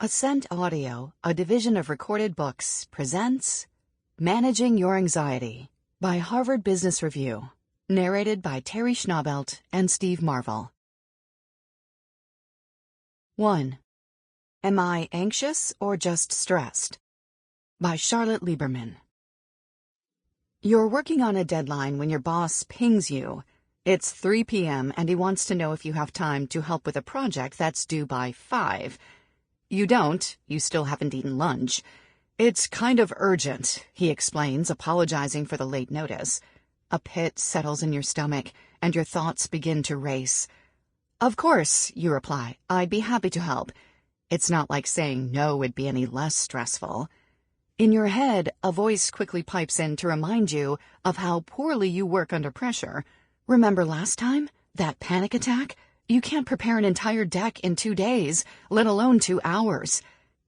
Ascent Audio, a division of Recorded Books, presents Managing Your Anxiety by Harvard Business Review, narrated by Teri Schnaubelt and Steve Marvel. 1. Am I Anxious or Just Stressed? By Charlotte Lieberman. You're working on a deadline when your boss pings you. It's 3 p.m. and he wants to know if you have time to help with a project that's due by 5. You don't. You still haven't eaten lunch. It's kind of urgent, he explains, apologizing for the late notice. A pit settles in your stomach, and your thoughts begin to race. Of course, you reply. I'd be happy to help. It's not like saying no would be any less stressful. In your head, a voice quickly pipes in to remind you of how poorly you work under pressure. Remember last time? That panic attack? You can't prepare an entire deck in 2 days, let alone 2 hours.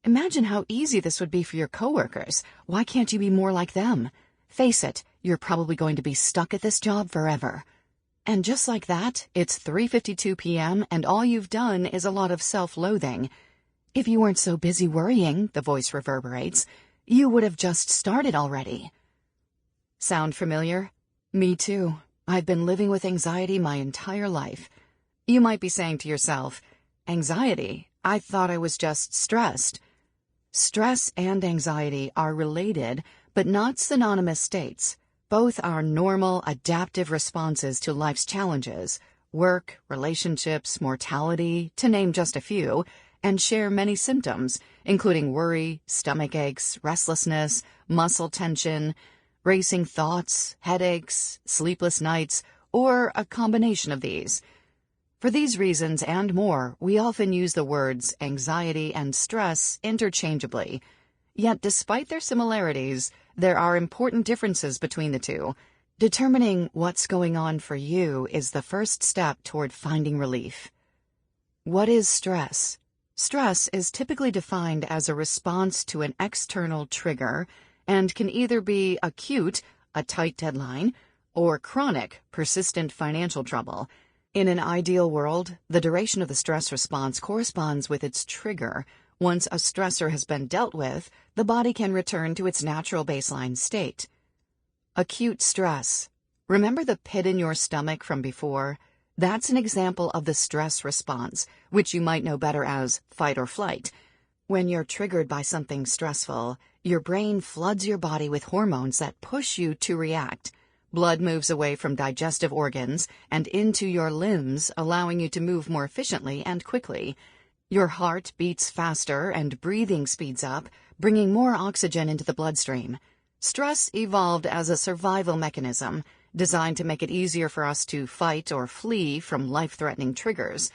Imagine how easy this would be for your coworkers. Why can't you be more like them? Face it, you're probably going to be stuck at this job forever. And just like that, it's 3:52 p.m. and all you've done is a lot of self-loathing. If you weren't so busy worrying, the voice reverberates, you would have just started already. Sound familiar? Me too. I've been living with anxiety my entire life. You might be saying to yourself, anxiety? I thought I was just stressed. Stress and anxiety are related, but not synonymous states. Both are normal, adaptive responses to life's challenges, work, relationships, mortality, to name just a few, and share many symptoms, including worry, stomach aches, restlessness, muscle tension, racing thoughts, headaches, sleepless nights, or a combination of these. For these reasons and more, we often use the words anxiety and stress interchangeably. Yet despite their similarities, there are important differences between the two. Determining what's going on for you is the first step toward finding relief. What is stress? Stress is typically defined as a response to an external trigger and can either be acute, a tight deadline, or chronic, persistent financial trouble. In an ideal world, the duration of the stress response corresponds with its trigger. Once a stressor has been dealt with, the body can return to its natural baseline state. Acute stress. Remember the pit in your stomach from before? That's an example of the stress response, which you might know better as fight or flight. When you're triggered by something stressful, your brain floods your body with hormones that push you to react. Blood moves away from digestive organs and into your limbs, allowing you to move more efficiently and quickly. Your heart beats faster and breathing speeds up, bringing more oxygen into the bloodstream. Stress evolved as a survival mechanism, designed to make it easier for us to fight or flee from life-threatening triggers.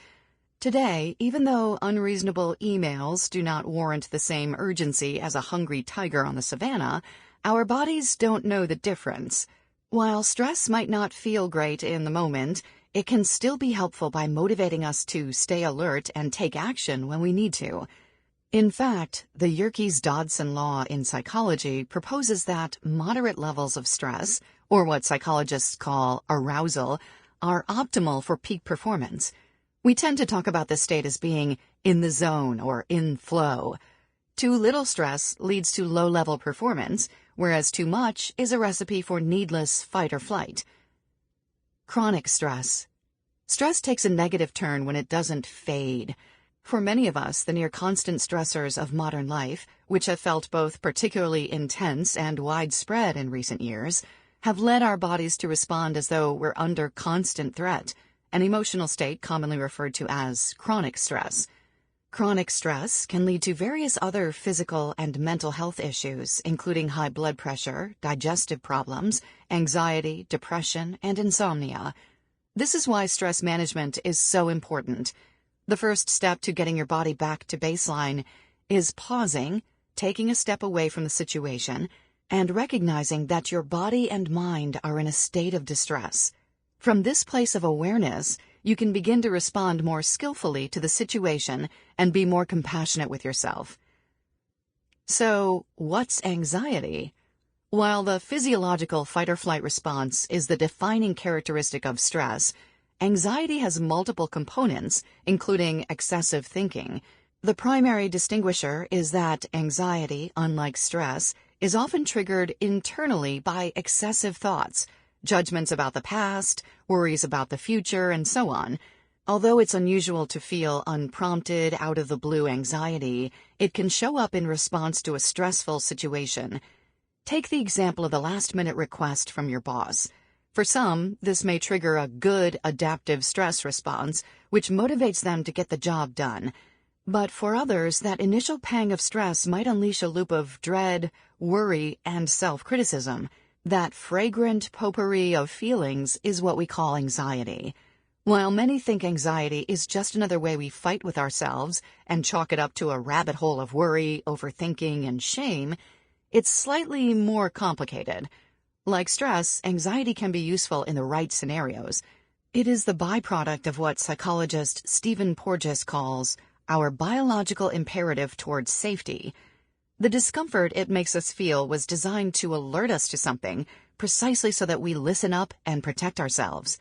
Today, even though unreasonable emails do not warrant the same urgency as a hungry tiger on the savannah, our bodies don't know the difference. While stress might not feel great in the moment, it can still be helpful by motivating us to stay alert and take action when we need to. In fact, the Yerkes-Dodson law in psychology proposes that moderate levels of stress, or what psychologists call arousal, are optimal for peak performance. We tend to talk about this state as being in the zone or in flow. Too little stress leads to low-level performance, whereas too much is a recipe for needless fight or flight. Chronic stress. Stress takes a negative turn when it doesn't fade. For many of us, the near-constant stressors of modern life, which have felt both particularly intense and widespread in recent years, have led our bodies to respond as though we're under constant threat, an emotional state commonly referred to as chronic stress. Chronic stress can lead to various other physical and mental health issues, including high blood pressure, digestive problems, anxiety, depression, and insomnia. This is why stress management is so important. The first step to getting your body back to baseline is pausing, taking a step away from the situation, and recognizing that your body and mind are in a state of distress. From this place of awareness, you can begin to respond more skillfully to the situation and be more compassionate with yourself. So, what's anxiety? While the physiological fight-or-flight response is the defining characteristic of stress, anxiety has multiple components, including excessive thinking. The primary distinguisher is that anxiety, unlike stress, is often triggered internally by excessive thoughts, judgments about the past, worries about the future, and so on. Although it's unusual to feel unprompted, out-of-the-blue anxiety, it can show up in response to a stressful situation. Take the example of the last-minute request from your boss. For some, this may trigger a good adaptive stress response, which motivates them to get the job done. But for others, that initial pang of stress might unleash a loop of dread, worry, and self-criticism. That fragrant potpourri of feelings is what we call anxiety. While many think anxiety is just another way we fight with ourselves and chalk it up to a rabbit hole of worry, overthinking, and shame, it's slightly more complicated. Like stress, anxiety can be useful in the right scenarios. It is the byproduct of what psychologist Stephen Porges calls our biological imperative towards safety. The discomfort it makes us feel was designed to alert us to something, precisely so that we listen up and protect ourselves.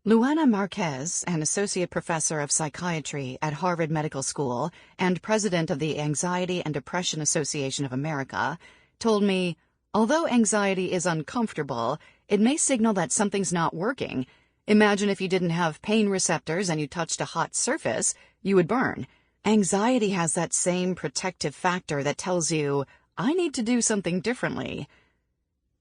Luana Marquez, an associate professor of psychiatry at Harvard Medical School and president of the Anxiety and Depression Association of America, told me, although anxiety is uncomfortable, it may signal that something's not working. Imagine if you didn't have pain receptors and you touched a hot surface, you would burn. Anxiety has that same protective factor that tells you, I need to do something differently.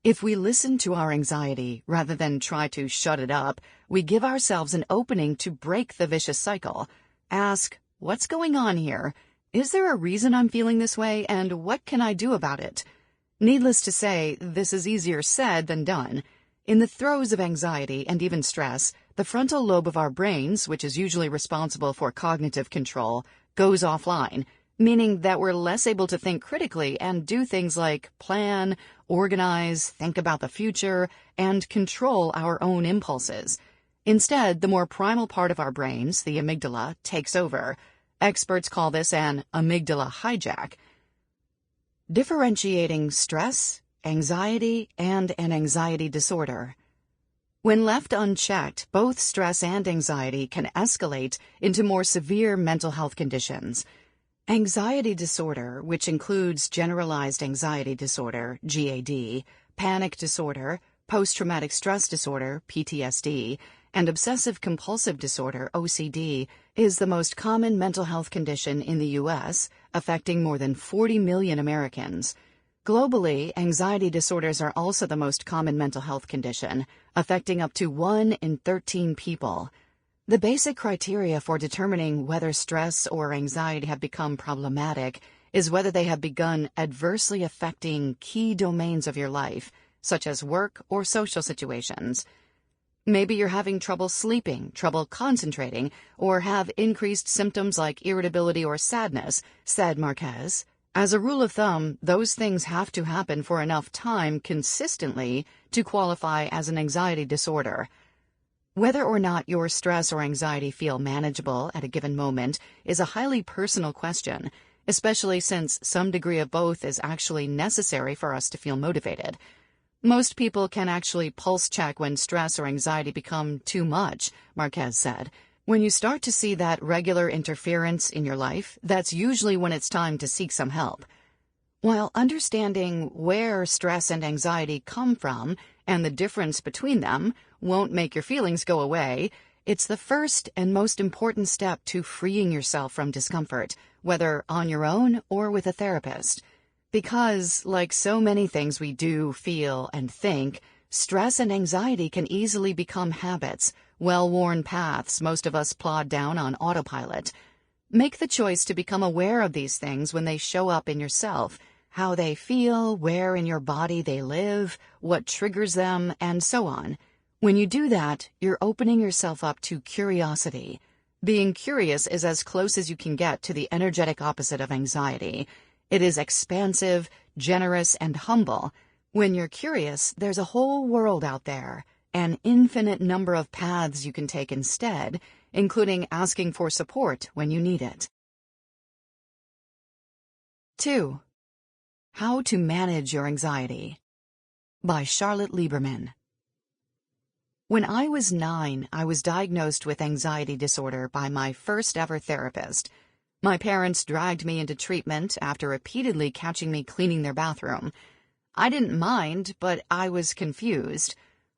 If we listen to our anxiety rather than try to shut it up, we give ourselves an opening to break the vicious cycle. Ask, what's going on here? Is there a reason I'm feeling this way, and what can I do about it? Needless to say, this is easier said than done. In the throes of anxiety and even stress, the frontal lobe of our brains, which is usually responsible for cognitive control, goes offline, meaning that we're less able to think critically and do things like plan, organize, think about the future, and control our own impulses. Instead, the more primal part of our brains, the amygdala, takes over. Experts call this an amygdala hijack. Differentiating stress, anxiety, and an anxiety disorder. When left unchecked, both stress and anxiety can escalate into more severe mental health conditions. Anxiety disorder, which includes generalized anxiety disorder, GAD, panic disorder, post-traumatic stress disorder, PTSD, and obsessive-compulsive disorder, OCD, is the most common mental health condition in the U.S., affecting more than 40 million Americans. Globally, anxiety disorders are also the most common mental health condition, affecting up to 1 in 13 people. The basic criteria for determining whether stress or anxiety have become problematic is whether they have begun adversely affecting key domains of your life, such as work or social situations. Maybe you're having trouble sleeping, trouble concentrating, or have increased symptoms like irritability or sadness, said Marquez. As a rule of thumb, those things have to happen for enough time consistently to qualify as an anxiety disorder. Whether or not your stress or anxiety feel manageable at a given moment is a highly personal question, especially since some degree of both is actually necessary for us to feel motivated. Most people can actually pulse check when stress or anxiety become too much, Marquez said. When you start to see that regular interference in your life, that's usually when it's time to seek some help. While understanding where stress and anxiety come from and the difference between them won't make your feelings go away, it's the first and most important step to freeing yourself from discomfort, whether on your own or with a therapist. Because, like so many things we do, feel, and think, stress and anxiety can easily become habits, well-worn paths most of us plod down on autopilot. Make the choice to become aware of these things when they show up in yourself, how they feel, where in your body they live, what triggers them, and so on. When you do that, you're opening yourself up to curiosity. Being curious is as close as you can get to the energetic opposite of anxiety. It is expansive, generous, and humble. When you're curious, there's a whole world out there, an infinite number of paths you can take instead, including asking for support when you need it. 2. How to Manage Your Anxiety by Charlotte Lieberman. When I was 9, I was diagnosed with anxiety disorder by my first ever therapist. My parents dragged me into treatment after repeatedly catching me cleaning their bathroom. I didn't mind, but I was confused.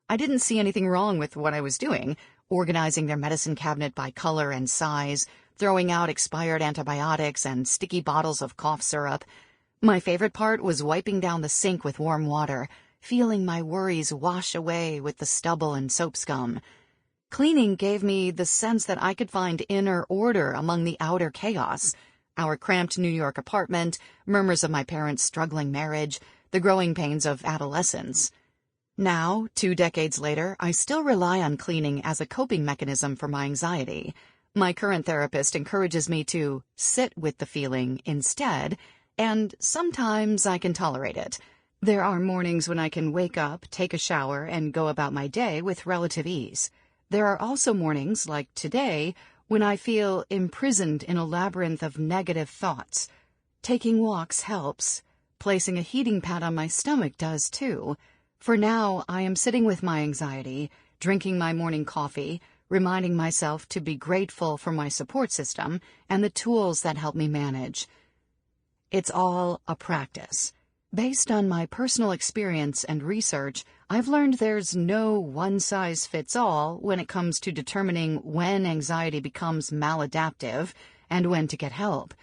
I didn't see anything wrong with what I was doing, organizing their medicine cabinet by color and size, throwing out expired antibiotics and sticky bottles of cough syrup. My favorite part was wiping down the sink with warm water, feeling my worries wash away with the stubble and soap scum. Cleaning gave me the sense that I could find inner order among the outer chaos. Our cramped New York apartment, murmurs of my parents' struggling marriage, the growing pains of adolescence. Now, 2 decades later, I still rely on cleaning as a coping mechanism for my anxiety. My current therapist encourages me to sit with the feeling instead, and sometimes I can tolerate it. There are mornings when I can wake up, take a shower, and go about my day with relative ease. There are also mornings, like today, when I feel imprisoned in a labyrinth of negative thoughts. Taking walks helps. Placing a heating pad on my stomach does too. For now, I am sitting with my anxiety, drinking my morning coffee, reminding myself to be grateful for my support system and the tools that help me manage. It's all a practice. Based on my personal experience and research, I've learned there's no one-size-fits-all when it comes to determining when anxiety becomes maladaptive and when to get help.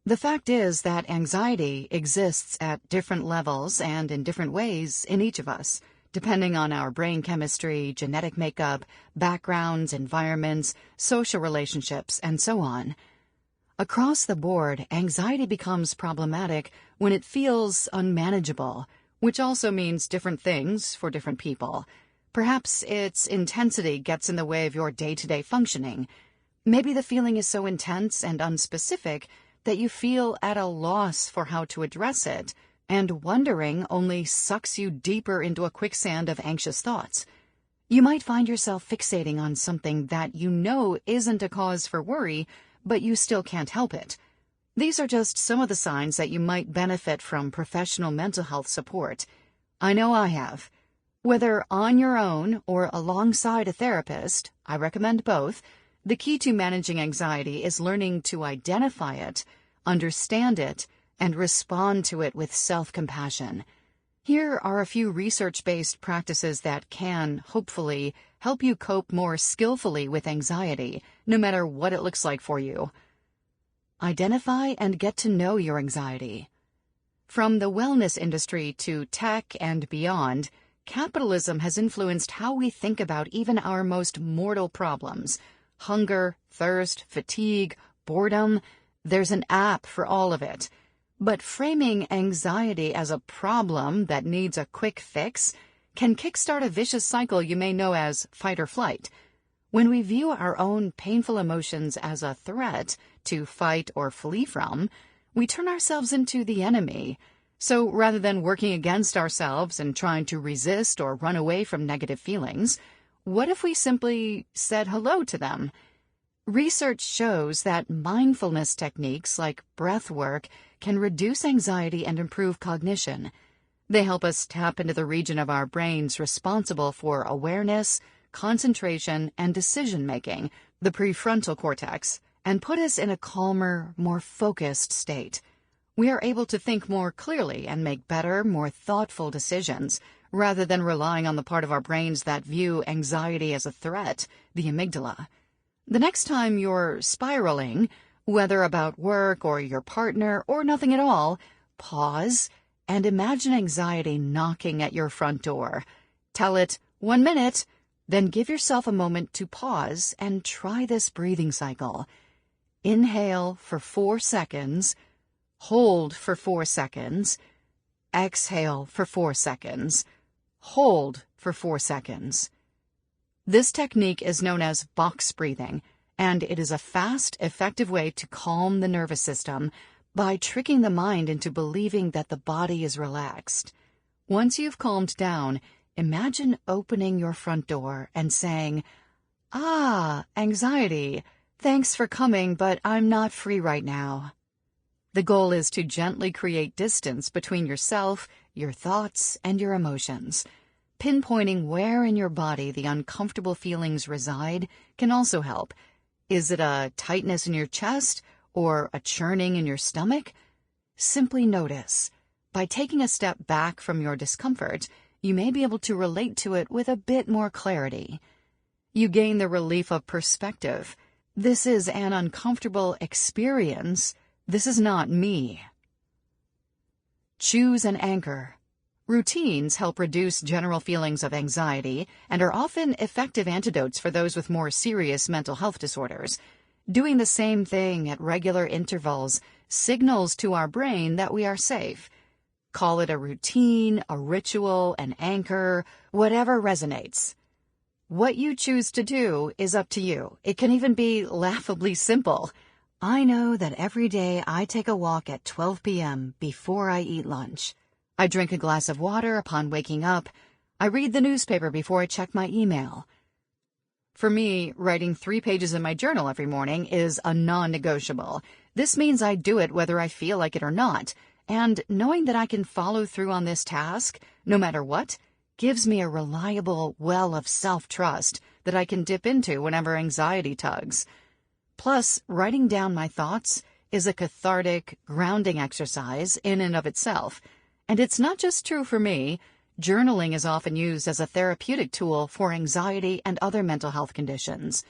The fact is that anxiety exists at different levels and in different ways in each of us, depending on our brain chemistry, genetic makeup, backgrounds, environments, social relationships, and so on. Across the board, anxiety becomes problematic when it feels unmanageable, which also means different things for different people. Perhaps its intensity gets in the way of your day-to-day functioning. Maybe the feeling is so intense and unspecific that you feel at a loss for how to address it, and wondering only sucks you deeper into a quicksand of anxious thoughts. You might find yourself fixating on something that you know isn't a cause for worry, but you still can't help it. These are just some of the signs that you might benefit from professional mental health support. I know I have. Whether on your own or alongside a therapist, I recommend both, the key to managing anxiety is learning to identify it, understand it, and respond to it with self-compassion. Here are a few research-based practices that can, hopefully, help you cope more skillfully with anxiety, no matter what it looks like for you. Identify and get to know your anxiety. From the wellness industry to tech and beyond, capitalism has influenced how we think about even our most mortal problems. Hunger, thirst, fatigue, boredom. There's an app for all of it. But framing anxiety as a problem that needs a quick fix can kickstart a vicious cycle you may know as fight or flight. When we view our own painful emotions as a threat to fight or flee from, we turn ourselves into the enemy. So rather than working against ourselves and trying to resist or run away from negative feelings, what if we simply said hello to them? Research shows that mindfulness techniques like breath work can reduce anxiety and improve cognition. They help us tap into the region of our brains responsible for awareness, concentration, and decision-making, the prefrontal cortex, and put us in a calmer, more focused state. We are able to think more clearly and make better, more thoughtful decisions, rather than relying on the part of our brains that view anxiety as a threat, the amygdala. The next time you're spiraling, whether about work or your partner or nothing at all, pause and imagine anxiety knocking at your front door. Tell it, 1 minute, then give yourself a moment to pause and try this breathing cycle. Inhale for 4 seconds, hold for 4 seconds, exhale for 4 seconds, hold for 4 seconds. This technique is known as box breathing, and it is a fast, effective way to calm the nervous system by tricking the mind into believing that the body is relaxed. Once you've calmed down, imagine opening your front door and saying, "Ah, anxiety, thanks for coming, but I'm not free right now." The goal is to gently create distance between yourself, your thoughts, and your emotions. Pinpointing where in your body the uncomfortable feelings reside can also help. Is it a tightness in your chest or a churning in your stomach? Simply notice. By taking a step back from your discomfort, you may be able to relate to it with a bit more clarity. You gain the relief of perspective. This is an uncomfortable experience. This is not me. Choose an anchor. Routines help reduce general feelings of anxiety and are often effective antidotes for those with more serious mental health disorders. Doing the same thing at regular intervals signals to our brain that we are safe. Call it a routine, a ritual, an anchor, whatever resonates. What you choose to do is up to you. It can even be laughably simple. I know that every day I take a walk at 12 p.m. before I eat lunch. I drink a glass of water upon waking up. I read the newspaper before I check my email. For me, writing 3 pages in my journal every morning is a non-negotiable. This means I do it whether I feel like it or not, and knowing that I can follow through on this task, no matter what, gives me a reliable well of self-trust that I can dip into whenever anxiety tugs. Plus, writing down my thoughts is a cathartic, grounding exercise in and of itself. And it's not just true for me. Journaling is often used as a therapeutic tool for anxiety and other mental health conditions.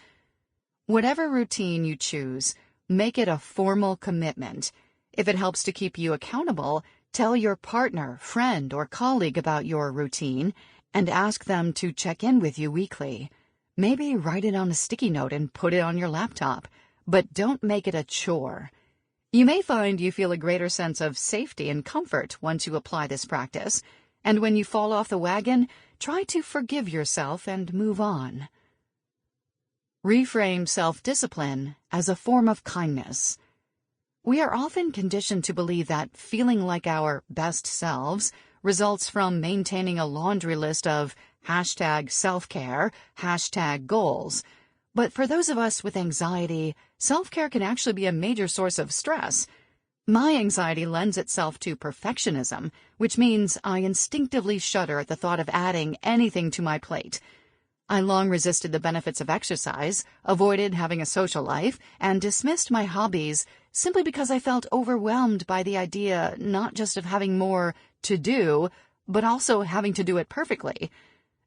Whatever routine you choose, make it a formal commitment. If it helps to keep you accountable, tell your partner, friend, or colleague about your routine and ask them to check in with you weekly. Maybe write it on a sticky note and put it on your laptop, but don't make it a chore. You may find you feel a greater sense of safety and comfort once you apply this practice, and when you fall off the wagon, try to forgive yourself and move on. Reframe self-discipline as a form of kindness. We are often conditioned to believe that feeling like our best selves results from maintaining a laundry list of #self-care, #goals. But for those of us with anxiety, self-care can actually be a major source of stress. My anxiety lends itself to perfectionism, which means I instinctively shudder at the thought of adding anything to my plate. I long resisted the benefits of exercise, avoided having a social life, and dismissed my hobbies simply because I felt overwhelmed by the idea not just of having more to do, but also having to do it perfectly.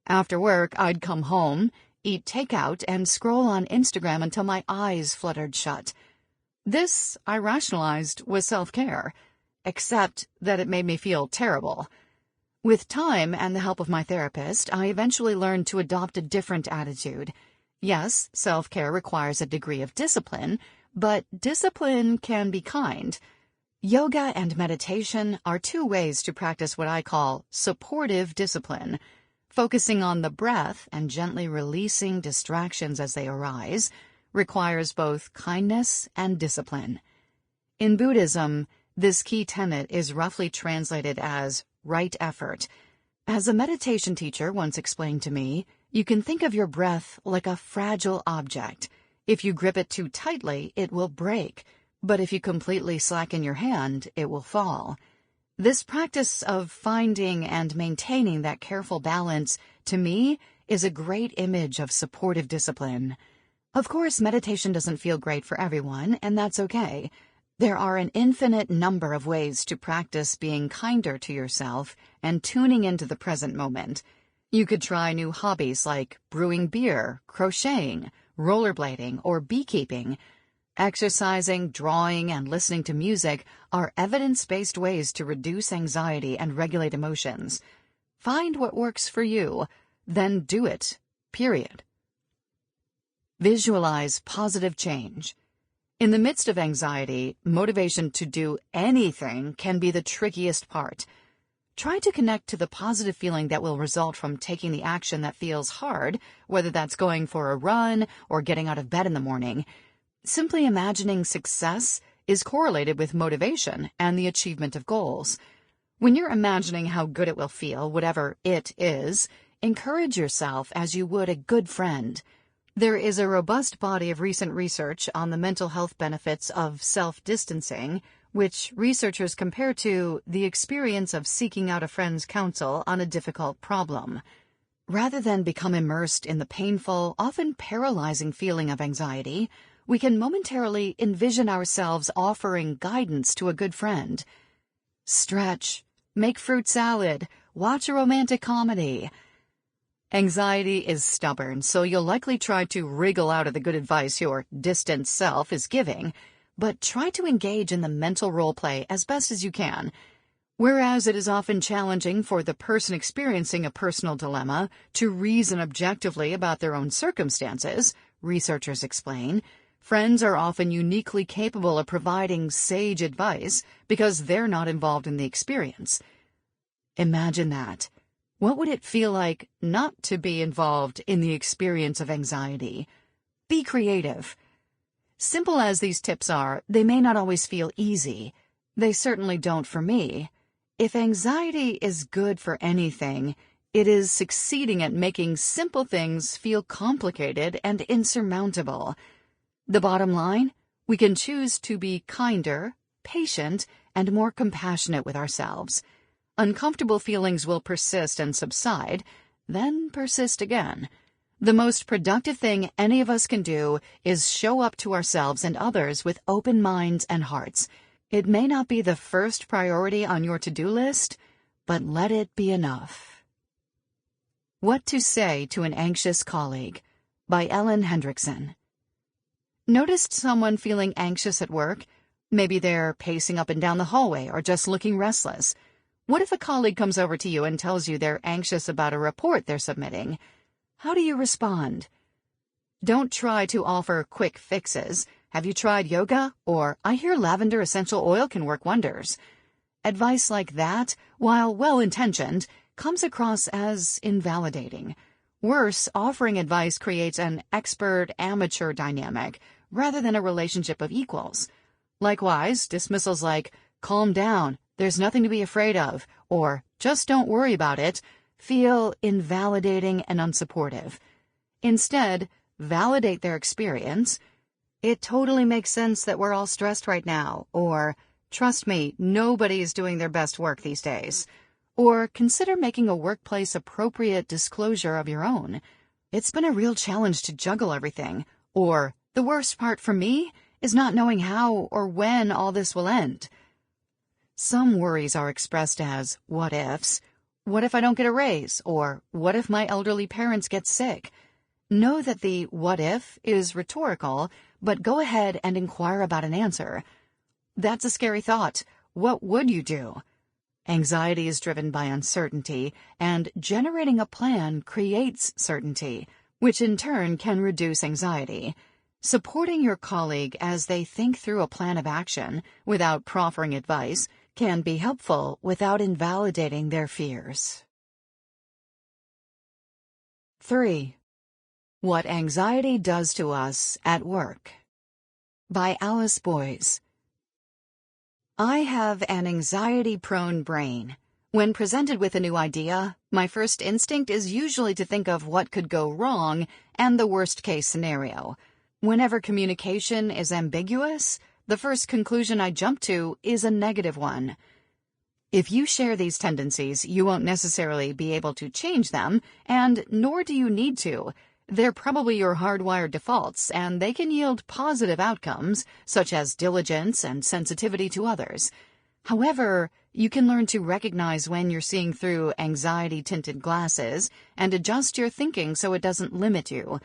After work, I'd come home, eat takeout, and scroll on Instagram until my eyes fluttered shut. This, I rationalized, was self-care, except that it made me feel terrible. With time and the help of my therapist, I eventually learned to adopt a different attitude. Yes, self-care requires a degree of discipline, but discipline can be kind. Yoga and meditation are 2 ways to practice what I call supportive discipline. Focusing on the breath and gently releasing distractions as they arise requires both kindness and discipline. In Buddhism, this key tenet is roughly translated as right effort. As a meditation teacher once explained to me, you can think of your breath like a fragile object. If you grip it too tightly, it will break, but if you completely slacken your hand, it will fall. This practice of finding and maintaining that careful balance, to me, is a great image of supportive discipline. Of course, meditation doesn't feel great for everyone, and that's okay. There are an infinite number of ways to practice being kinder to yourself and tuning into the present moment. You could try new hobbies like brewing beer, crocheting, rollerblading, or beekeeping. Exercising, drawing, and listening to music are evidence-based ways to reduce anxiety and regulate emotions. Find what works for you, then do it, period. Visualize positive change. In the midst of anxiety, motivation to do anything can be the trickiest part. Try to connect to the positive feeling that will result from taking the action that feels hard, whether that's going for a run or getting out of bed in the morning. Simply imagining success is correlated with motivation and the achievement of goals. When you're imagining how good it will feel, whatever it is, encourage yourself as you would a good friend. There is a robust body of recent research on the mental health benefits of self-distancing, which researchers compare to the experience of seeking out a friend's counsel on a difficult problem. Rather than become immersed in the painful, often paralyzing feeling of anxiety, we can momentarily envision ourselves offering guidance to a good friend. Stretch, make fruit salad, watch a romantic comedy. Anxiety is stubborn, so you'll likely try to wriggle out of the good advice your distant self is giving, but try to engage in the mental role play as best as you can. Whereas it is often challenging for the person experiencing a personal dilemma to reason objectively about their own circumstances, researchers explain, friends are often uniquely capable of providing sage advice because they're not involved in the experience. Imagine that. What would it feel like not to be involved in the experience of anxiety? Be creative. Simple as these tips are, they may not always feel easy. They certainly don't for me. If anxiety is good for anything, it is succeeding at making simple things feel complicated and insurmountable. The bottom line, we can choose to be kinder, patient, and more compassionate with ourselves. Uncomfortable feelings will persist and subside, then persist again. The most productive thing any of us can do is show up to ourselves and others with open minds and hearts. It may not be the first priority on your to-do list, but let it be enough. What to Say to an Anxious Colleague by Ellen Hendrickson. Noticed someone feeling anxious at work? Maybe they're pacing up and down the hallway or just looking restless. What if a colleague comes over to you and tells you they're anxious about a report they're submitting? How do you respond? Don't try to offer quick fixes. Have you tried yoga? Or, I hear lavender essential oil can work wonders. Advice like that, while well-intentioned, comes across as invalidating. Worse, offering advice creates an expert-amateur dynamic rather than a relationship of equals. Likewise, dismissals like, calm down, there's nothing to be afraid of, or just don't worry about it, feel invalidating and unsupportive. Instead, validate their experience. It totally makes sense that we're all stressed right now, or trust me, nobody is doing their best work these days. Or consider making a workplace-appropriate disclosure of your own. It's been a real challenge to juggle everything. Or, the worst part for me is not knowing how or when all this will end. Some worries are expressed as what-ifs. What if I don't get a raise? Or, what if my elderly parents get sick? Know that the what-if is rhetorical, but go ahead and inquire about an answer. That's a scary thought. What would you do? Anxiety is driven by uncertainty, and generating a plan creates certainty, which in turn can reduce anxiety. Supporting your colleague as they think through a plan of action without proffering advice can be helpful without invalidating their fears. 3. What Anxiety Does to Us at Work by Alice Boyes. I have an anxiety-prone brain. When presented with a new idea, my first instinct is usually to think of what could go wrong and the worst-case scenario. Whenever communication is ambiguous, the first conclusion I jump to is a negative one. If you share these tendencies, you won't necessarily be able to change them, and nor do you need to. They're probably your hardwired defaults, and they can yield positive outcomes, such as diligence and sensitivity to others. However, you can learn to recognize when you're seeing through anxiety-tinted glasses and adjust your thinking so it doesn't limit you.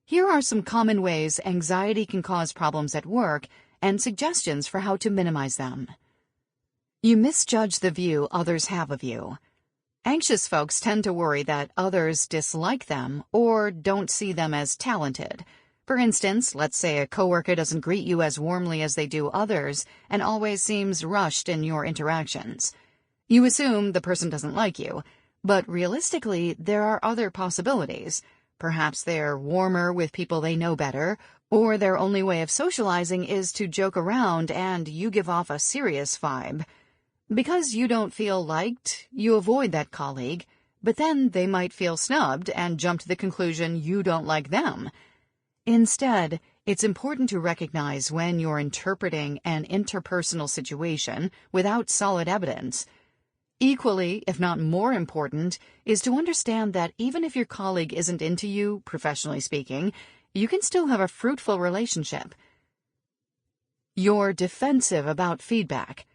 Here are some common ways anxiety can cause problems at work and suggestions for how to minimize them. You misjudge the view others have of you. Anxious folks tend to worry that others dislike them or don't see them as talented. For instance, let's say a coworker doesn't greet you as warmly as they do others and always seems rushed in your interactions. You assume the person doesn't like you, but realistically, there are other possibilities. Perhaps they're warmer with people they know better, or their only way of socializing is to joke around and you give off a serious vibe. Because you don't feel liked, you avoid that colleague, but then they might feel snubbed and jump to the conclusion you don't like them. Instead, it's important to recognize when you're interpreting an interpersonal situation without solid evidence. Equally, if not more important, is to understand that even if your colleague isn't into you, professionally speaking, you can still have a fruitful relationship. You're defensive about feedback.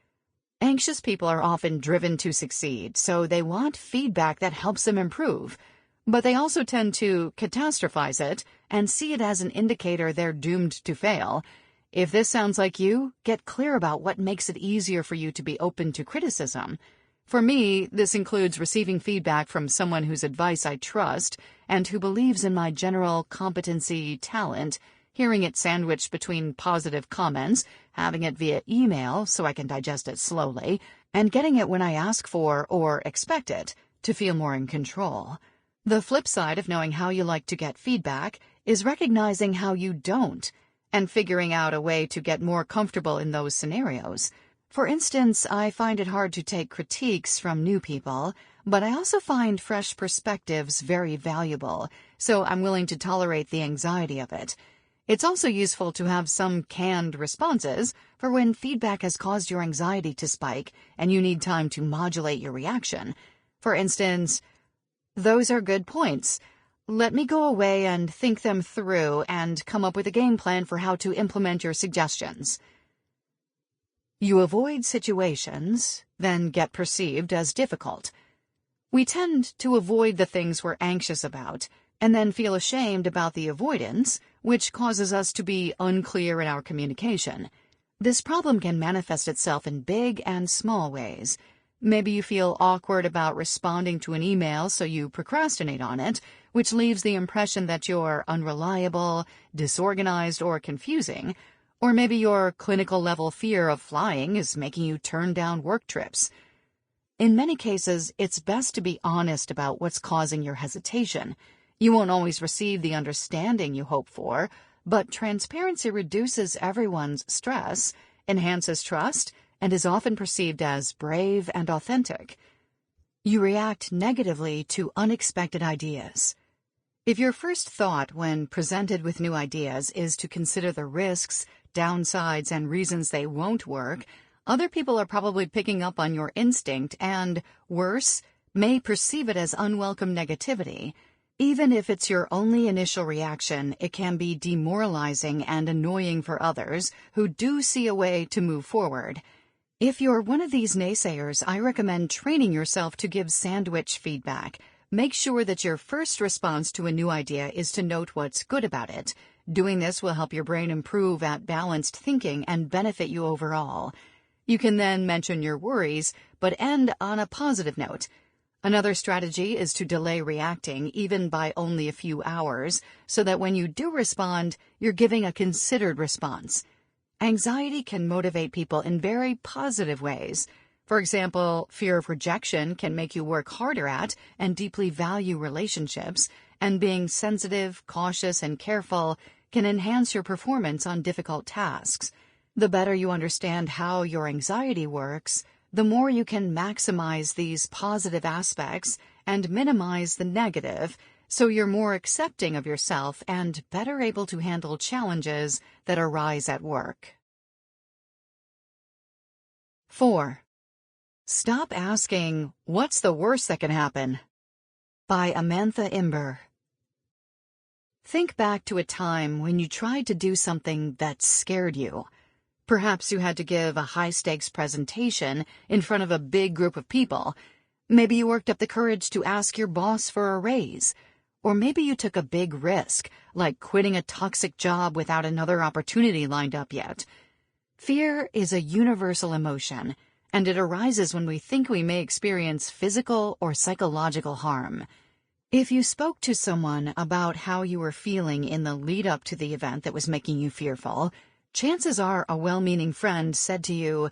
Anxious people are often driven to succeed, so they want feedback that helps them improve. But they also tend to catastrophize it and see it as an indicator they're doomed to fail. If this sounds like you, get clear about what makes it easier for you to be open to criticism. For me, this includes receiving feedback from someone whose advice I trust and who believes in my general competency, talent, hearing it sandwiched between positive comments, having it via email so I can digest it slowly, and getting it when I ask for or expect it to feel more in control. The flip side of knowing how you like to get feedback is recognizing how you don't and figuring out a way to get more comfortable in those scenarios. For instance, I find it hard to take critiques from new people, but I also find fresh perspectives very valuable, so I'm willing to tolerate the anxiety of it. It's also useful to have some canned responses for when feedback has caused your anxiety to spike and you need time to modulate your reaction. For instance, "Those are good points. Let me go away and think them through and come up with a game plan for how to implement your suggestions." You avoid situations, then get perceived as difficult. We tend to avoid the things we're anxious about, and then feel ashamed about the avoidance, which causes us to be unclear in our communication. This problem can manifest itself in big and small ways. Maybe you feel awkward about responding to an email, so you procrastinate on it, which leaves the impression that you're unreliable, disorganized, or confusing. Or maybe your clinical-level fear of flying is making you turn down work trips. In many cases, it's best to be honest about what's causing your hesitation. You won't always receive the understanding you hope for, but transparency reduces everyone's stress, enhances trust, and is often perceived as brave and authentic. You react negatively to unexpected ideas. If your first thought when presented with new ideas is to consider the risks, downsides, and reasons they won't work, other people are probably picking up on your instinct and, worse, may perceive it as unwelcome negativity. Even if it's your only initial reaction, it can be demoralizing and annoying for others who do see a way to move forward. If you're one of these naysayers, I recommend training yourself to give sandwich feedback. Make sure that your first response to a new idea is to note what's good about it. Doing this will help your brain improve at balanced thinking and benefit you overall. You can then mention your worries, but end on a positive note. Another strategy is to delay reacting, even by only a few hours, so that when you do respond, you're giving a considered response. Anxiety can motivate people in very positive ways. For example, fear of rejection can make you work harder at and deeply value relationships, and being sensitive, cautious, and careful can enhance your performance on difficult tasks. The better you understand how your anxiety works, the more you can maximize these positive aspects and minimize the negative, so you're more accepting of yourself and better able to handle challenges that arise at work. 4. Stop asking, "What's the worst that can happen?" By Amantha Imber. Think back to a time when you tried to do something that scared you. Perhaps you had to give a high-stakes presentation in front of a big group of people. Maybe you worked up the courage to ask your boss for a raise. Or maybe you took a big risk, like quitting a toxic job without another opportunity lined up yet. Fear is a universal emotion, and it arises when we think we may experience physical or psychological harm. If you spoke to someone about how you were feeling in the lead-up to the event that was making you fearful, chances are a well-meaning friend said to you,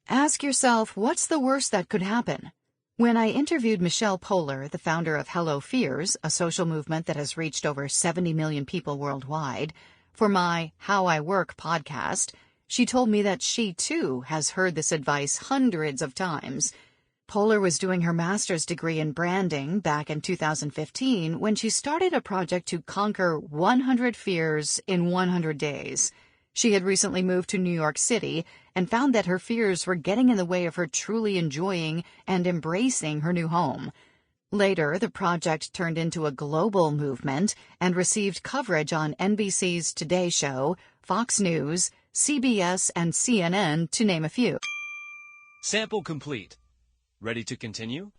"Ask yourself, what's the worst that could happen?" When I interviewed Michelle Poehler, the founder of Hello Fears, a social movement that has reached over 70 million people worldwide, for my How I Work podcast, she told me that she, too, has heard this advice hundreds of times. Poehler was doing her master's degree in branding back in 2015 when she started a project to conquer 100 fears in 100 days. She had recently moved to New York City and found that her fears were getting in the way of her truly enjoying and embracing her new home. Later, the project turned into a global movement and received coverage on NBC's Today Show, Fox News, CBS, and CNN, to name a few. Sample complete. Ready to continue?